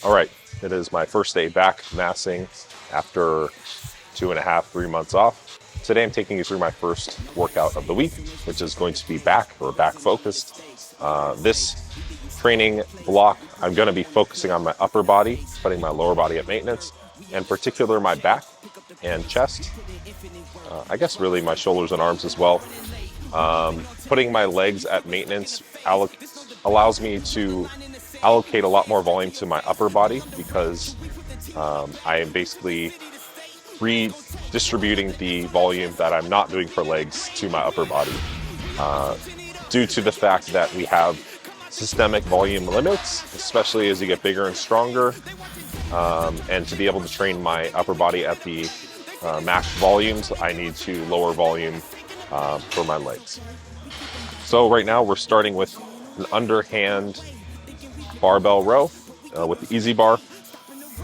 All right, it is my first day back massing after 2.5, 3 months off. Today I'm taking you through my first workout of the week, which is going to be back focused. This training block, I'm going to be focusing on my upper body, putting my lower body at maintenance, and in particular my back and chest. I guess really my shoulders and arms as well. Putting my legs at maintenance allows me to allocate a lot more volume to my upper body because I am basically redistributing the volume that I'm not doing for legs to my upper body due to the fact that we have systemic volume limits, especially as you get bigger and stronger, and to be able to train my upper body at the max volumes, I need to lower volume for my legs. So right now we're starting with an underhand barbell row with the easy bar.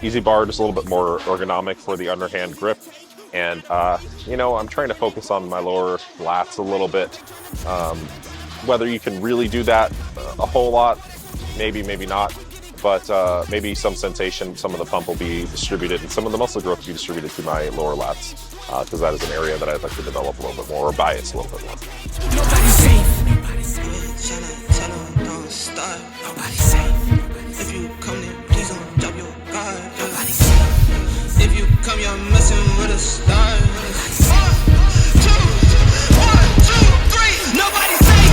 Easy bar, just a little bit more ergonomic for the underhand grip. And, I'm trying to focus on my lower lats a little bit. Whether you can really do that a whole lot, maybe not. But maybe some sensation, some of the pump will be distributed and some of the muscle growth will be distributed to my lower lats because that is an area that I'd like to develop a little bit more or bias a little bit more. Nobody's safe. Nobody's safe. Tell them don't start. Nobody's safe. If you come there, please don't drop your guard. Nobody's safe. If you come, you're messing with a star. Nobody's safe. 1, 2, 3. Nobody's safe.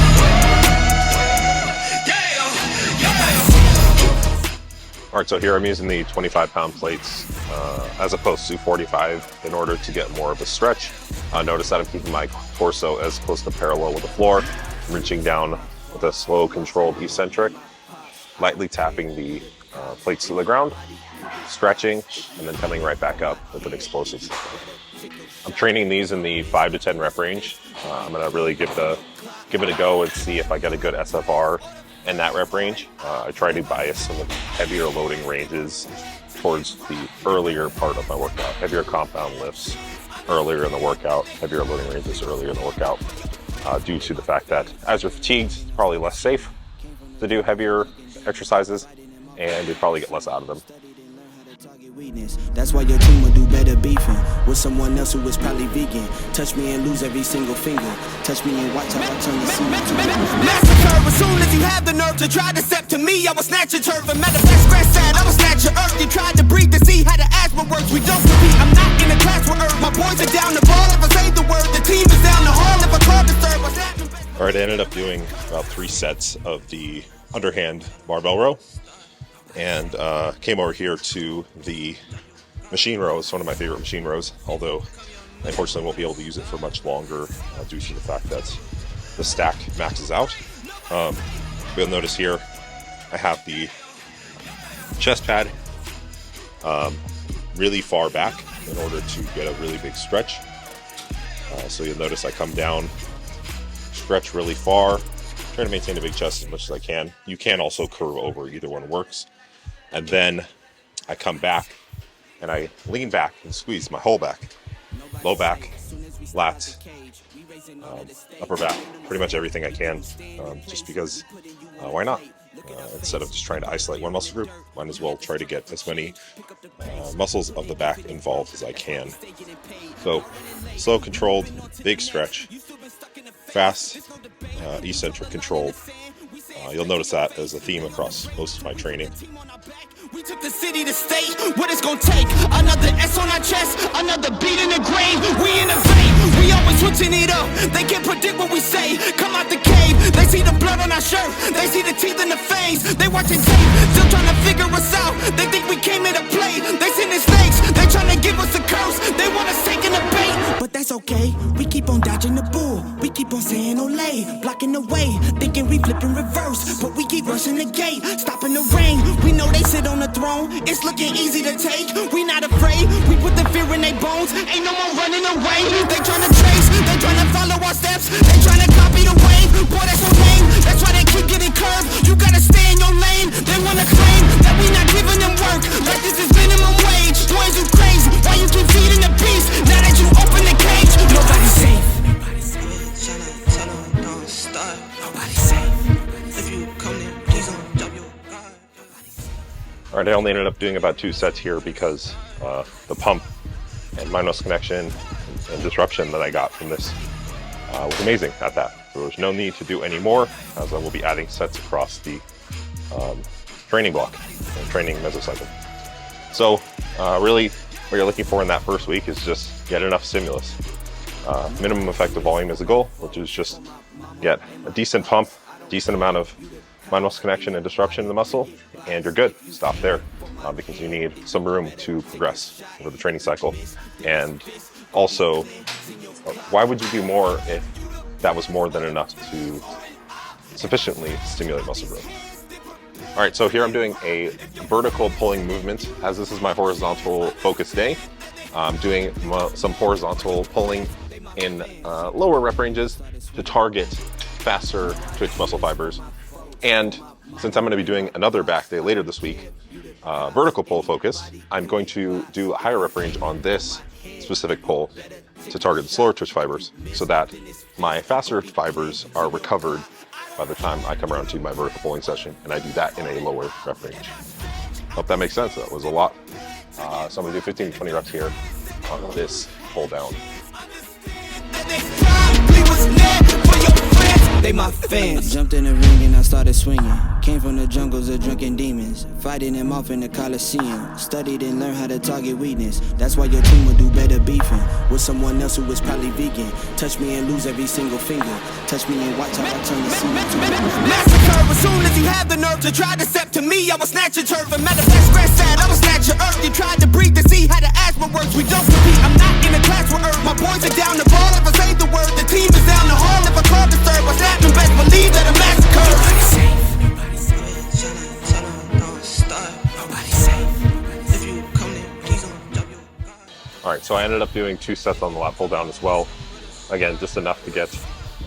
All right, so here I'm using the 25-pound plates as opposed to 45 in order to get more of a stretch. Notice that I'm keeping my torso as close to parallel with the floor, reaching down with a slow, controlled eccentric, lightly tapping the plates to the ground, stretching, and then coming right back up with an explosive step. I'm training these in the 5 to 10 rep range. I'm gonna really give it a go and see if I get a good SFR in that rep range. I try to bias some of the heavier loading ranges towards the earlier part of my workout. Heavier compound lifts earlier in the workout, heavier loading ranges earlier in the workout, due to the fact that as you're fatigued, it's probably less safe to do heavier exercises and you probably get less out of them. That's why your team will do better beefing with someone else who is probably vegan. Touch me and lose every single finger. Touch me and watch how I turn the scene. Massacre, as soon as you have the nerve to try to step to me, I will snatch your turf. And matter of fact, scratch that, I will snatch your earth. You tried to breathe to see how the asthma works. We don't compete, I'm not in a class with earth. My boys are down the ball if I say the word. The team is down the hall if I call the serve. All right, I ended up doing about 3 sets of the underhand barbell row. And came over here to the machine row. It's one of my favorite machine rows, although I unfortunately won't be able to use it for much longer due to the fact that the stack maxes out. You'll notice here I have the chest pad really far back in order to get a really big stretch. So you'll notice I come down, stretch really far, try to maintain a big chest as much as I can. You can also curve over, either one works. And then I come back and I lean back and squeeze my whole back, low back, lats, upper back, pretty much everything I can, just because why not? Instead of just trying to isolate one muscle group, might as well try to get as many muscles of the back involved as I can. So slow, controlled, big stretch, fast, eccentric, controlled. You'll notice that as a theme across most of my training. We took the city to state, what it's gonna take. Another S on our chest, another beat in the grave. We innovate, we always switching it up. They can't predict what we say, come out the cave. They see the blood on our shirt, they see the teeth in the face. They watching tape, still trying to figure us out. They think we came here to play, they sending snakes. They trying to give us a curse, they want us taking the bait. But that's okay, we keep on dodging the bull. We keep on saying Olay, blocking the way. Thinking we flipping reverse, but we keep rushing the gate. Stopping the rain, we know they sit on the throne. It's looking easy to take, we not afraid. We put the fear in their bones, ain't no more running away. They tryna trace, they tryna follow our steps. They tryna copy the wave, boy that's your name. That's why they keep getting curved, you gotta stay in your lane. They wanna claim that we not giving them work, like this is minimum wage. Boys you crazy, why you keep feeding the beast? Now that you open the cage, nobody's safe. Nobody's safe. Tell them don't start. Nobody's safe. If you come there, please don't drop your guard. All right, I only ended up doing about 2 sets here because the pump and minus connection and disruption that I got from this was amazing at that. So there's no need to do any more, as I will be adding sets across the training block and training mesocycle. So really what you're looking for in that first week is just get enough stimulus. Minimum effective volume is the goal, which is just get a decent pump, decent amount of minus connection and disruption in the muscle, and you're good. Stop there because you need some room to progress over the training cycle. And also, why would you do more if that was more than enough to sufficiently stimulate muscle growth? All right, so here I'm doing a vertical pulling movement, as this is my horizontal focus day. I'm doing some horizontal pulling in lower rep ranges to target faster twitch muscle fibers. And since I'm going to be doing another back day later this week, vertical pull focused, I'm going to do a higher rep range on this specific pull to target the slower twitch fibers so that my faster fibers are recovered by the time I come around to my vertical pulling session, and I do that in a lower rep range. Hope that makes sense. That was a lot. So I'm going to do 15 to 20 reps here on this pull down. They my fans. Jumped in the ring and I started swinging. Came from the jungles of drunken demons, fighting them off in the Coliseum. Studied and learned how to target weakness. That's why your team will do better beefing with someone else who was probably vegan. Touch me and lose every single finger. Touch me and watch how I turn the scene to massacre. As soon as you have the nerve to try to step to me, I will snatch your turf. And matter of fact, scratch that, I will snatch your earth. You tried to breathe to see how the asthma works. We don't compete. I'm not in a class with earth. My boys are down the ball. If I say the word, the team is down the hall. If I call the third, what's happening? Best believe that a massacre. Nobody safe. Nobody safe. Tell her, don't stop. Nobody safe. If you come in, please don't drop your guard. All right, so I ended up doing 2 sets on the lat pull down as well. Again, just enough to get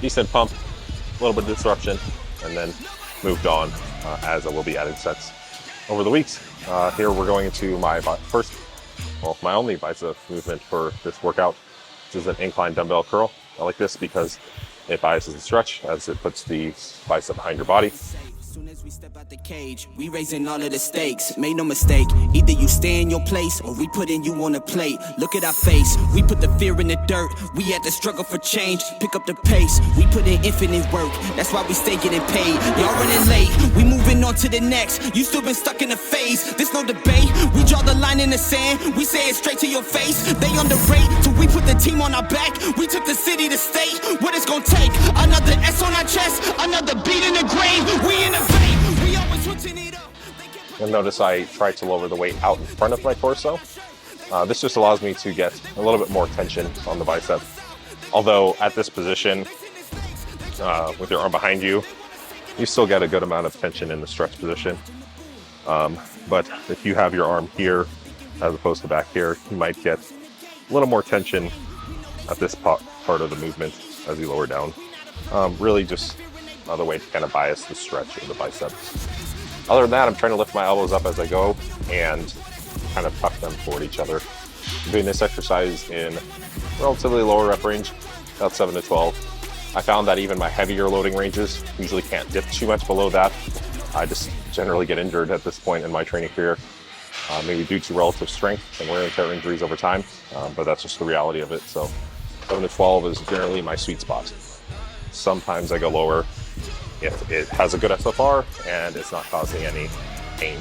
decent pump, a little bit of disruption, and then moved on as I will be adding sets over the weeks. Here we're going into my my only bicep movement for this workout. This is an incline dumbbell curl. I like this because it biases the stretch as it puts the bicep behind your body. Soon as we step out the cage, we raising all of the stakes. Make no mistake, either you stay in your place or we putting you on a plate. Look at our face, we put the fear in the dirt. We had to struggle for change, pick up the pace. We put in infinite work, that's why we stay getting paid. Y'all running late, we moving on to the next. You still been stuck in a phase, there's no debate. We draw the line in the sand, we say it straight to your face. They underrate, till we put the team on our back. We took the city to state, what it's gonna take. Another S on our chest, another beat in the grave. We in the You'll notice I try to lower the weight out in front of my torso. This just allows me to get a little bit more tension on the bicep. Although at this position, with your arm behind you, you still get a good amount of tension in the stretch position. But if you have your arm here as opposed to back here, you might get a little more tension at this part of the movement as you lower down. Really just another way to kind of bias the stretch of the bicep. Other than that, I'm trying to lift my elbows up as I go and kind of tuck them toward each other. I'm doing this exercise in relatively lower rep range, about 7 to 12. I found that even my heavier loading ranges usually can't dip too much below that. I just generally get injured at this point in my training career, maybe due to relative strength and wear and tear injuries over time, but that's just the reality of it. So 7 to 12 is generally my sweet spot. Sometimes I go lower if it has a good SFR and it's not causing any pain.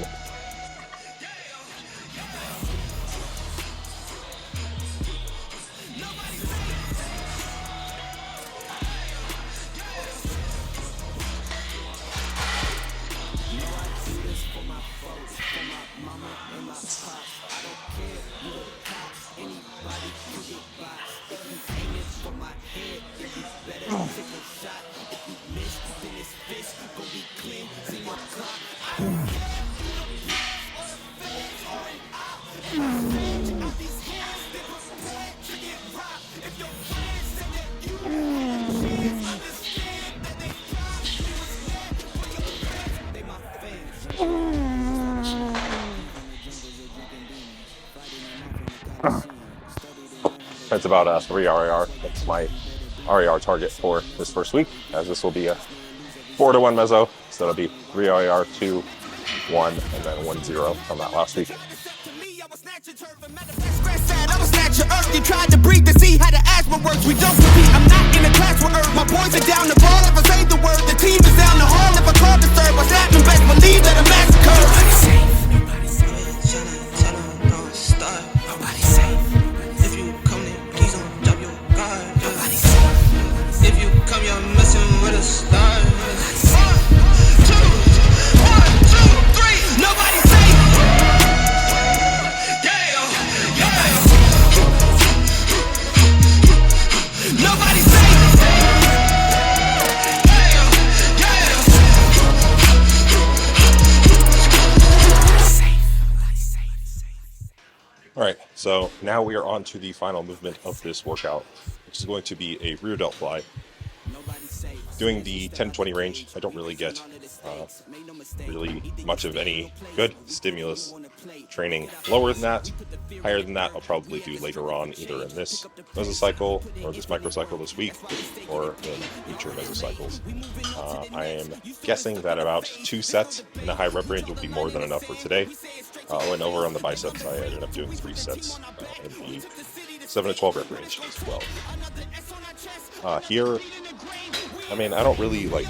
That's about a 3 RIR. That's my RIR target for this first week, as this will be a 4-to-1 meso. So it'll be 3 RIR, 2 1 and then 1-0 from that last week. I was snatch your earth. You tried to breathe to see how the asthma works. We don't compete. I'm not in a class with earth. My boys are down the ball. If I say the word, the team is down the hall. If I call the third, what's happening? Best believe that a massacre. Nobody's safe. Nobody's safe. Tell them don't start. Nobody's safe. If you come in, please don't drop your guard. Nobody's safe. If you come, you're messing with a star. Nobody's safe. 1, 2, 3. Nobody's safe. All right, so now we are on to the final movement of this workout, which is going to be a rear delt fly. Doing the 10-20 range, I don't really get really much of any good stimulus training. Lower than that, higher than that, I'll probably do later on, either in this mesocycle or this microcycle this week, or in future mesocycles. I am guessing that about 2 sets in a high rep range will be more than enough for today. Went over on the biceps, I ended up doing 3 sets in the 7 to 12 rep range as well. Here, I mean, I don't really like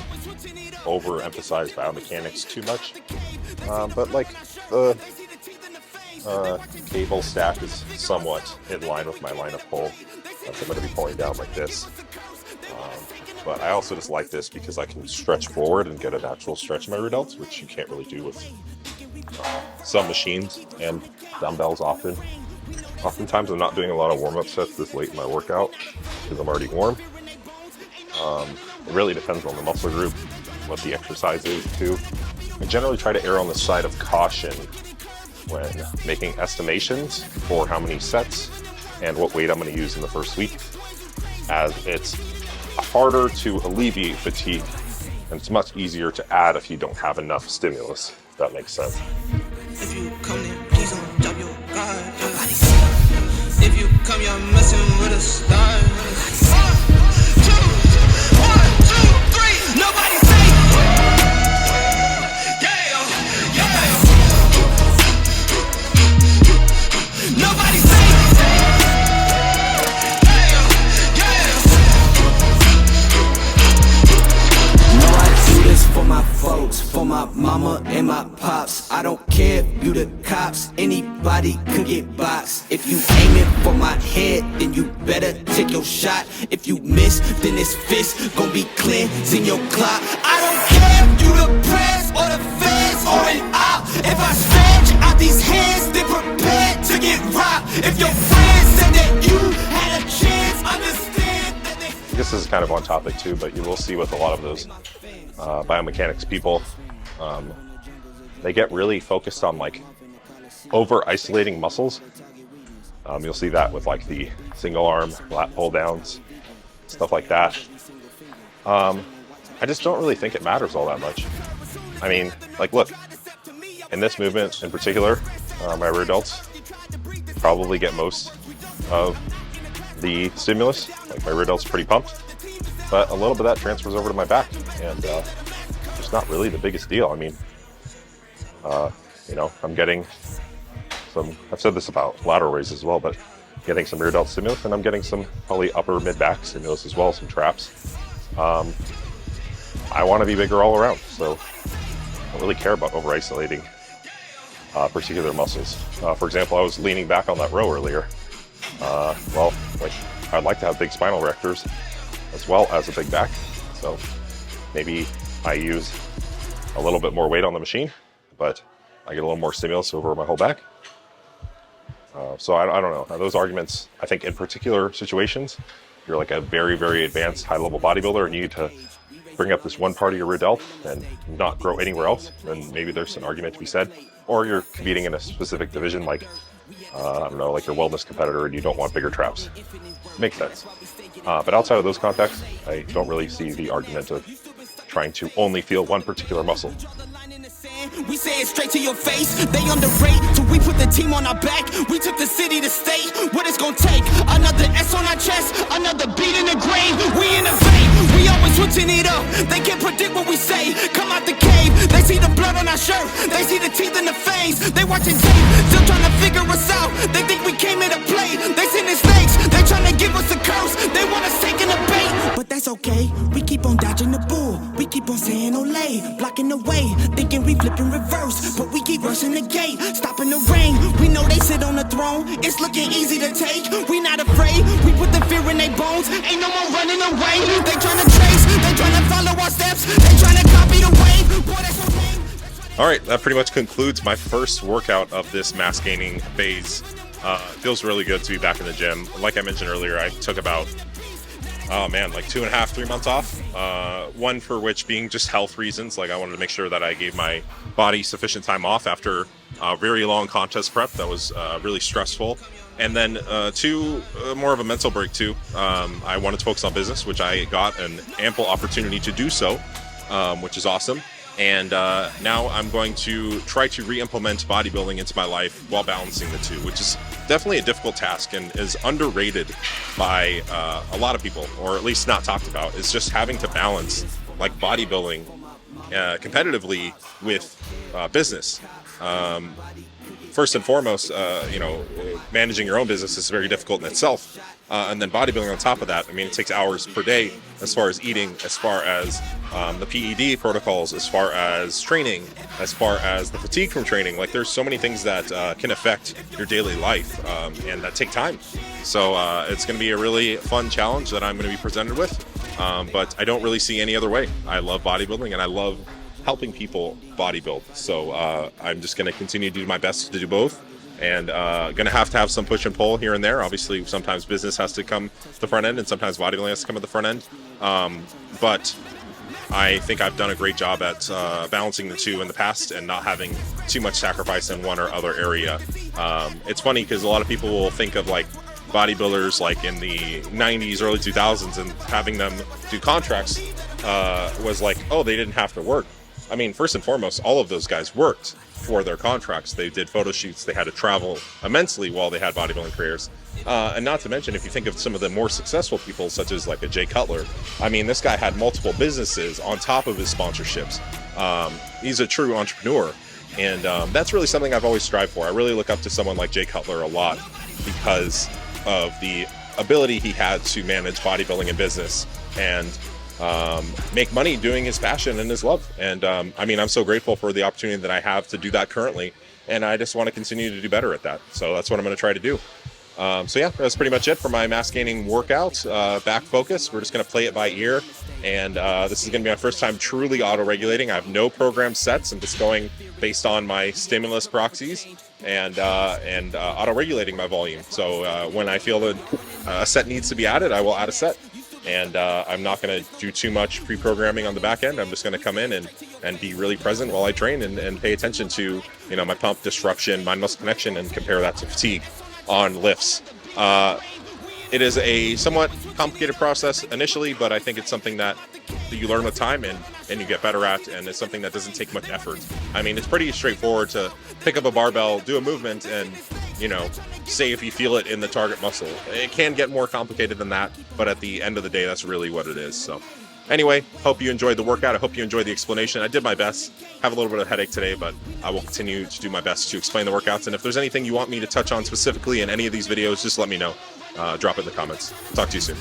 overemphasize biomechanics too much, but like the cable stack is somewhat in line with my line of pull. I'm going to be pulling down like this. But I also just like this because I can stretch forward and get a natural stretch in my rear delts, which you can't really do with some machines and dumbbells often. Oftentimes I'm not doing a lot of warm-up sets this late in my workout because I'm already warm. It really depends on the muscle group, what the exercise is too. I generally try to err on the side of caution when making estimations for how many sets and what weight I'm going to use in the first week, as it's harder to alleviate fatigue and it's much easier to add if you don't have enough stimulus, if that makes sense. If you come in, please don't drop your guard. If you come, you're messing with a star. 1, 2, 3. Nobody's safe. Yeah, yeah. Nobody's safe. No, I do this for my folks, for my mama and my pops. I don't care if you the cops, anybody could get boxed. If you aim it for my head, then you better take your shot. If you miss, then this fist gon' be cleansing your clock. I don't care if you the press or the feds or an op. If I stretch out these hands, then prepare to get robbed. If your friends said that you had a chance, understand that they... I guess this is kind of on topic too, but you will see with a lot of those biomechanics people, they get really focused on like over isolating muscles. You'll see that with like the single arm lat pull downs, stuff like that. I just don't really think it matters all that much. I mean, like look, in this movement in particular, my rear delts probably get most of the stimulus. Like my rear delts pretty pumped, but a little bit of that transfers over to my back, and it's not really the biggest deal. I mean, you know, I'm getting some, I've said this about lateral raises as well, but getting some rear delt stimulus, and I'm getting some probably upper mid back stimulus as well, some traps. I want to be bigger all around, so I don't really care about over isolating particular muscles. For example, I was leaning back on that row earlier. Well, like I'd like to have big spinal erectors as well as a big back, so maybe I use a little bit more weight on the machine, but I get a little more stimulus over my whole back. So I don't know. Now, those arguments, I think in particular situations, you're like a very, very advanced high-level bodybuilder and you need to bring up this one part of your rear delt and not grow anywhere else, then maybe there's an argument to be said. Or you're competing in a specific division like, I don't know, like your wellness competitor and you don't want bigger traps. Makes sense. But outside of those contexts, I don't really see the argument of trying to only feel one particular muscle. We say it straight to your face. They underrate, so we put the team on our back. We took the city to state. What it's gonna take? Another S on our chest, another beat in the grave. We innovate, we always switching it up. They can't predict what we say. Come out the cave, they see the blood on our shirt. They see the teeth in the fangs. They watching tape, still trying to figure us out. They think we came here to play. They sending snakes, they trying to give us a curse. They want us taking the bait, but that's okay. We keep on dodging the bull. We keep on saying Olay, blocking the way, thinking we flip in reverse, but we keep rushing the gate, stopping the rain. We know they sit on the throne. It's looking easy to take. We not afraid. We put the fear in their bones. Ain't no more running away. They trying to trace. They trying to follow our steps. They trying to copy the wave. Boy, that's okay. All right, that pretty much concludes my first workout of this mass gaining phase. It feels really good to be back in the gym. Like I mentioned earlier, I took about, like 2.5, 3 months off. One for which being just health reasons. Like I wanted to make sure that I gave my body sufficient time off after a very long contest prep that was really stressful. And then two, more of a mental break too. I wanted to focus on business, which I got an ample opportunity to do so, which is awesome. And now I'm going to try to re-implement bodybuilding into my life while balancing the two, which is definitely a difficult task and is underrated by a lot of people, or at least not talked about. It's just having to balance like bodybuilding competitively with business. First and foremost, managing your own business is very difficult in itself. And then bodybuilding on top of that, I mean, it takes hours per day as far as eating, as far as the PED protocols, as far as training, as far as the fatigue from training. Like there's so many things that can affect your daily life and that take time. So it's going to be a really fun challenge that I'm going to be presented with. But I don't really see any other way. I love bodybuilding and I love helping people bodybuild. So I'm just going to continue to do my best to do both. And going to have some push and pull here and there. Obviously, sometimes business has to come to the front end, and sometimes bodybuilding has to come at the front end. But I think I've done a great job at balancing the two in the past and not having too much sacrifice in one or other area. It's funny because a lot of people will think of like bodybuilders like in the 90s, early 2000s, and having them do contracts was like, oh, they didn't have to work. I mean, first and foremost, all of those guys worked for their contracts. They did photo shoots. They had to travel immensely while they had bodybuilding careers. And not to mention, if you think of some of the more successful people, such as like a Jay Cutler, I mean, this guy had multiple businesses on top of his sponsorships. He's a true entrepreneur. And that's really something I've always strived for. I really look up to someone like Jay Cutler a lot because of the ability he had to manage bodybuilding and business and make money doing his passion and his love. And I mean, I'm so grateful for the opportunity that I have to do that currently, and I just want to continue to do better at that. So that's what I'm going to try to do. So yeah, that's pretty much it for my mass gaining workout. Back focus. We're just going to play it by ear, and this is going to be my first time truly auto-regulating. I have no program sets. I'm just going based on my stimulus proxies and auto-regulating my volume. So when I feel that a set needs to be added, I will add a set. And I'm not going to do too much pre-programming on the back end. I'm just going to come in and be really present while I train and pay attention to, my pump, disruption, mind-muscle connection, and compare that to fatigue on lifts. It is a somewhat complicated process initially, but I think it's something that you learn with time and you get better at, and it's something that doesn't take much effort. I mean, it's pretty straightforward to pick up a barbell, do a movement, and say if you feel it in the target muscle. It can get more complicated than that, but at the end of the day, that's really what it is. So anyway, hope you enjoyed the workout. I hope you enjoyed the explanation. I did my best. Have a little bit of a headache today, but I will continue to do my best to explain the workouts. And if there's anything you want me to touch on specifically in any of these videos, just let me know. Drop it in the comments. Talk to you soon.